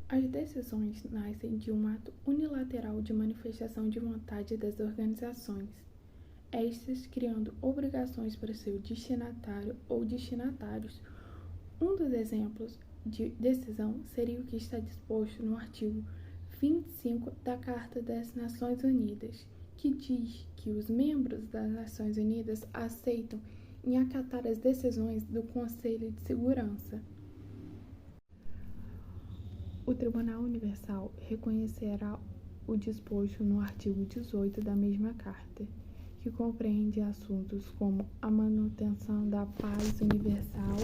As decisões nascem de um ato unilateral de manifestação de vontade das organizações, estas criando obrigações para seu destinatário ou destinatários. Um dos exemplos de decisão seria o que está disposto no artigo 25 da Carta das Nações Unidas, que diz que os membros das Nações Unidas aceitam em acatar as decisões do Conselho de Segurança. O Tribunal Universal reconhecerá o disposto no artigo 18 da mesma Carta, que compreende assuntos como a manutenção da paz universal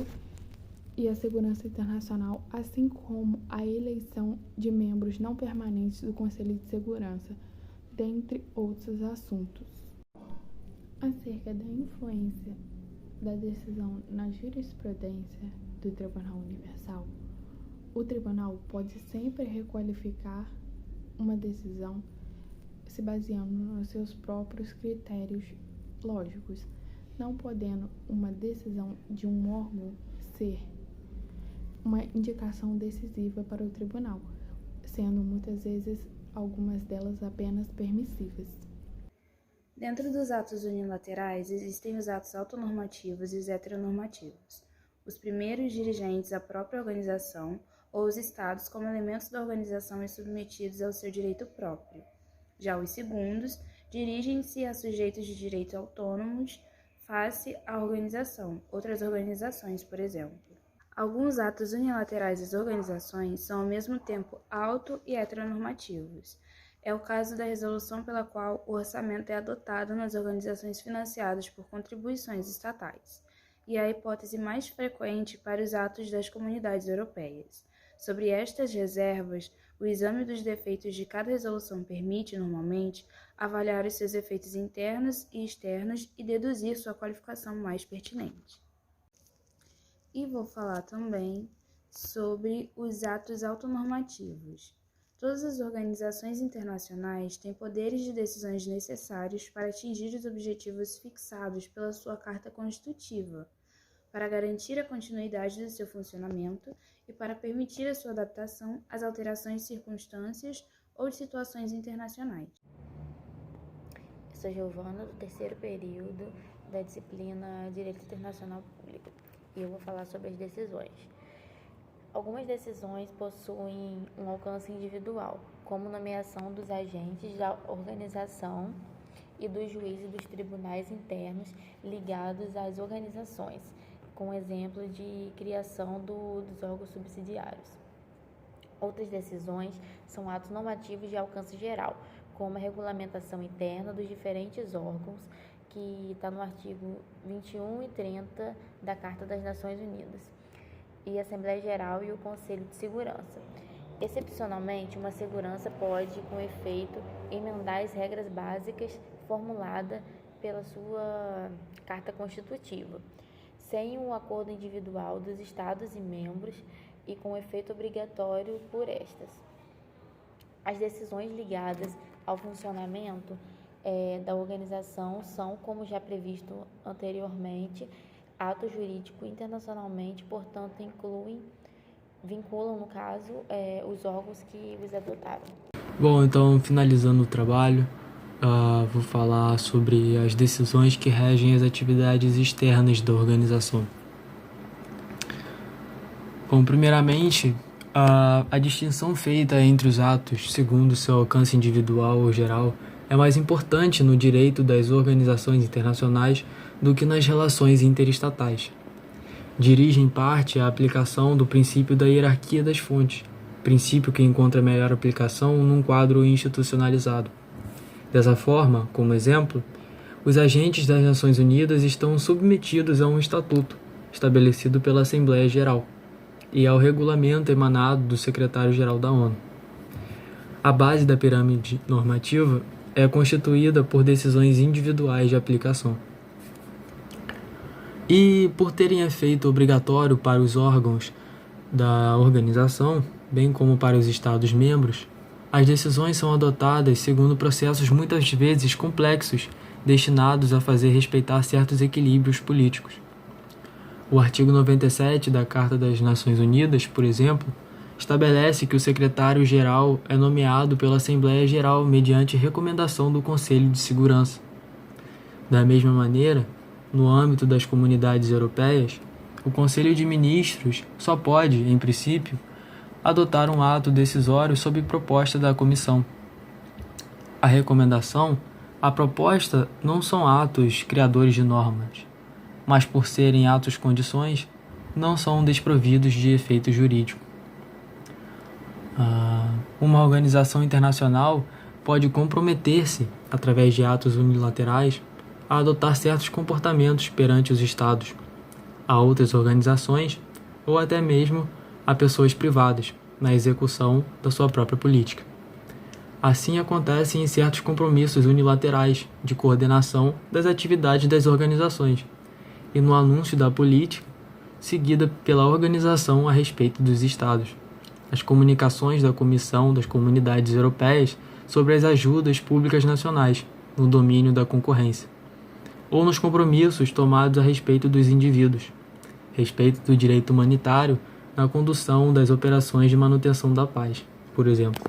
e a segurança internacional, assim como a eleição de membros não permanentes do Conselho de Segurança, dentre outros assuntos. Acerca da influência da decisão na jurisprudência do Tribunal Universal, o tribunal pode sempre requalificar uma decisão se baseando nos seus próprios critérios lógicos, não podendo uma decisão de um órgão ser uma indicação decisiva para o tribunal, sendo muitas vezes algumas delas apenas permissivas. Dentro dos atos unilaterais, existem os atos autonormativos e os heteronormativos. Os primeiros dirigentes à própria organização ou os estados como elementos da organização e submetidos ao seu direito próprio. Já os segundos dirigem-se a sujeitos de direito autônomos face à organização, outras organizações, por exemplo. Alguns atos unilaterais das organizações são ao mesmo tempo auto- e heteronormativos. É o caso da resolução pela qual o orçamento é adotado nas organizações financiadas por contribuições estatais, e a hipótese mais frequente para os atos das comunidades europeias. Sobre estas reservas, o exame dos defeitos de cada resolução permite, normalmente, avaliar os seus efeitos internos e externos e deduzir sua qualificação mais pertinente. E vou falar também sobre os atos autonormativos. Todas as organizações internacionais têm poderes de decisões necessários para atingir os objetivos fixados pela sua Carta Constitutiva, para garantir a continuidade do seu funcionamento e para permitir a sua adaptação às alterações de circunstâncias ou de situações internacionais. Eu sou Giovana, do terceiro período da disciplina Direito Internacional Público, e eu vou falar sobre as decisões. Algumas decisões possuem um alcance individual, como nomeação dos agentes da organização e dos juízes dos tribunais internos ligados às organizações, com exemplo de criação dos órgãos subsidiários. Outras decisões são atos normativos de alcance geral, como a regulamentação interna dos diferentes órgãos, que está no artigo 21 e 30 da Carta das Nações Unidas, e a Assembleia Geral e o Conselho de Segurança. Excepcionalmente, uma segurança pode, com efeito, emendar as regras básicas formuladas pela sua Carta Constitutiva, sem um acordo individual dos Estados e membros e com efeito obrigatório por estas. As decisões ligadas ao funcionamento da organização são, como já previsto anteriormente, ato jurídico internacionalmente, portanto, vinculam, no caso, os órgãos que os adotaram. Bom, então, finalizando o trabalho, vou falar sobre as decisões que regem as atividades externas da organização. Bom, primeiramente, a distinção feita entre os atos, segundo seu alcance individual ou geral, é mais importante no direito das organizações internacionais do que nas relações interestatais. Dirige, em parte, a aplicação do princípio da hierarquia das fontes, princípio que encontra melhor aplicação num quadro institucionalizado. Dessa forma, como exemplo, os agentes das Nações Unidas estão submetidos a um estatuto, estabelecido pela Assembleia Geral, e ao regulamento emanado do Secretário-Geral da ONU. A base da pirâmide normativa é constituída por decisões individuais de aplicação. E, por terem efeito obrigatório para os órgãos da organização, bem como para os Estados-membros, as decisões são adotadas segundo processos muitas vezes complexos, destinados a fazer respeitar certos equilíbrios políticos. O artigo 97 da Carta das Nações Unidas, por exemplo, estabelece que o secretário-geral é nomeado pela Assembleia Geral mediante recomendação do Conselho de Segurança. Da mesma maneira, no âmbito das comunidades europeias, o Conselho de Ministros só pode, em princípio, adotar um ato decisório sob proposta da Comissão. A recomendação, a proposta não são atos criadores de normas, mas por serem atos-condições, não são desprovidos de efeito jurídico. Uma organização internacional pode comprometer-se, através de atos unilaterais, a adotar certos comportamentos perante os Estados, a outras organizações ou até mesmo a pessoas privadas, na execução da sua própria política. Assim acontece em certos compromissos unilaterais de coordenação das atividades das organizações e no anúncio da política seguida pela organização a respeito dos Estados, as comunicações da Comissão das Comunidades Europeias sobre as ajudas públicas nacionais no domínio da concorrência, ou nos compromissos tomados a respeito dos indivíduos, respeito do direito humanitário na condução das operações de manutenção da paz, por exemplo.